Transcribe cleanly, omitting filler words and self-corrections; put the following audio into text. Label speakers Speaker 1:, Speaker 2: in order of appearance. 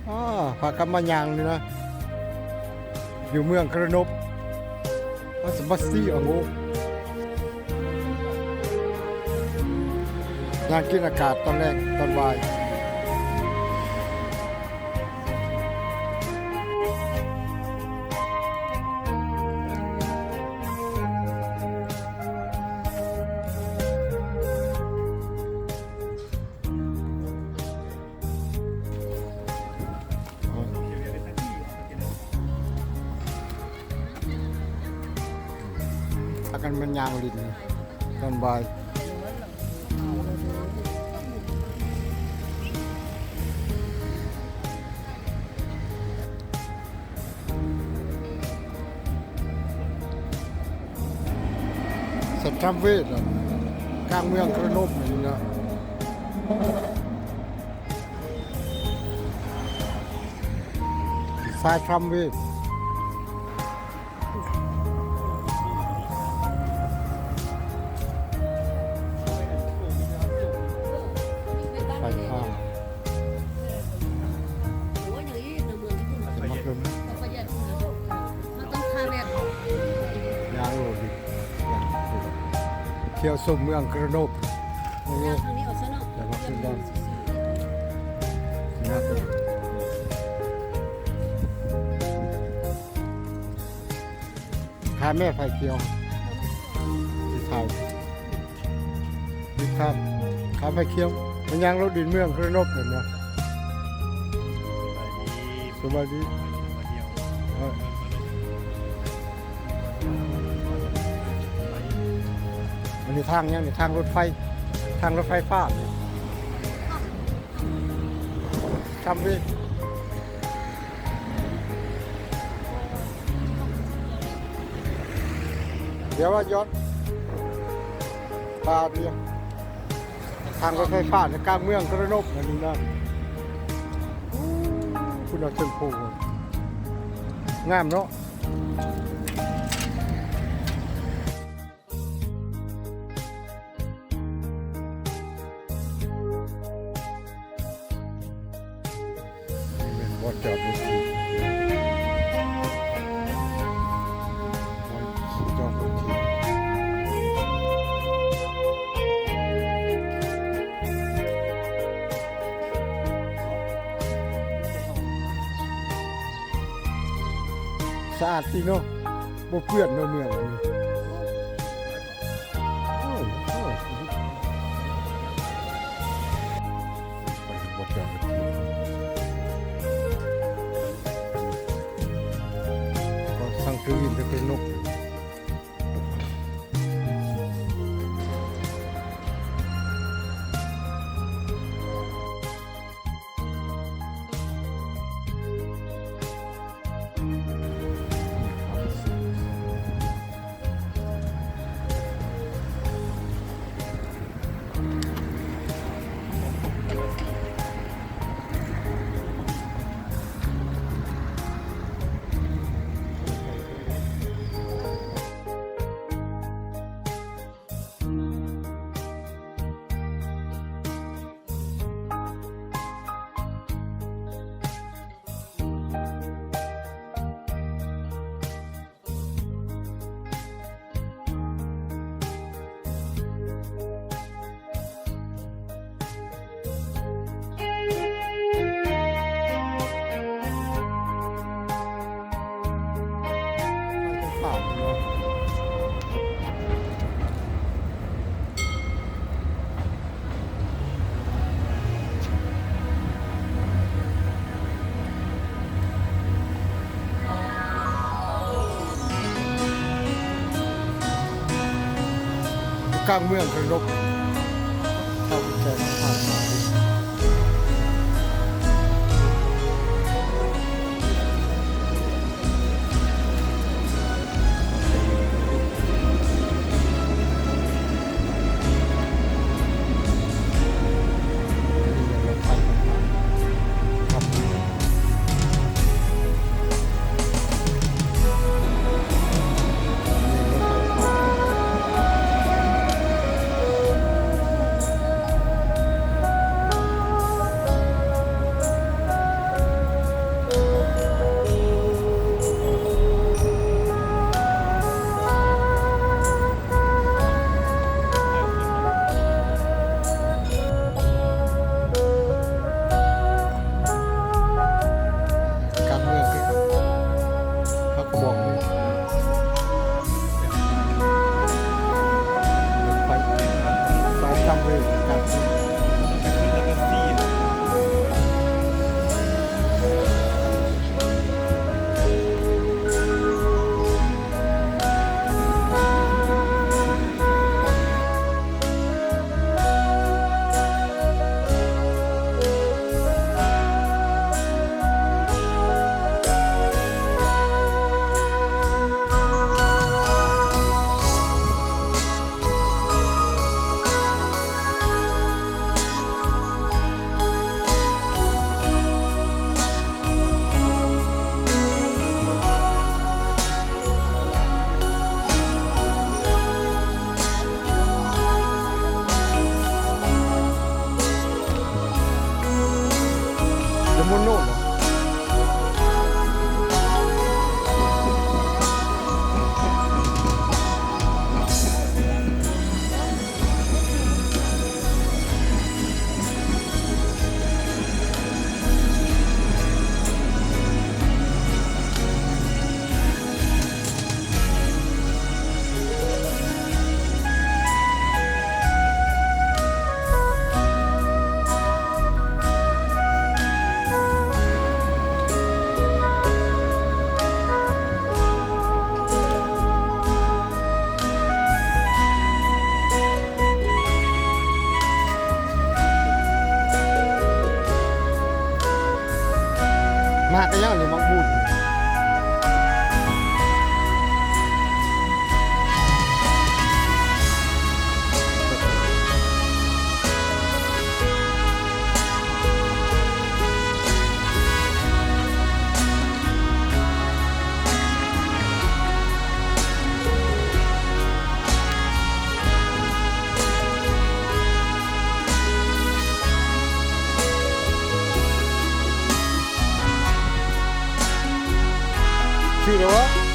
Speaker 1: อ๋อพากันมายางนี่นะอยู่เมืองกระนบสมัสตีอ่ะโง่ยางกินอากาศตอนแรกตอนบ่ายพากันมันยางลิ้นตอนบ่ายสัตว์ทำเวทกลางเมืองกระนบนี่นะสายทำเวทไฟฟ้าจะมาขึ้นยางโลดิเที่ยวชมเมืองกระนบนี่แต่ว่าขึ้นบ้านนะพาแม่ไฟเขียวที่ไทยที่ข้ามข้ามไฟเขียวมันยังรถดินเมืองกระนบเห็นไหมสวัสดีมันมีทางยังมีทางรถไฟฟ้าเนี่ยทำดิเดี๋ยวว่าย้อนตาเดียวทางรถไฟฟ้าในกลางเมืองกระนบอันนี้นะคุณเอาเชิงผูงามเนาะวัดจอดรถทีจอดรถทีสะอาดดีเนาะบ่เปื้อนเนาะเมืองนี้วัดจอดรถทีสังคืออินจะเป็นนกกลางเมืองกระนบเข้าไปแจกผ่านมา มุนโน่นเหรอมาก็ยังอยู่มักบูดชื่ออะไรวะ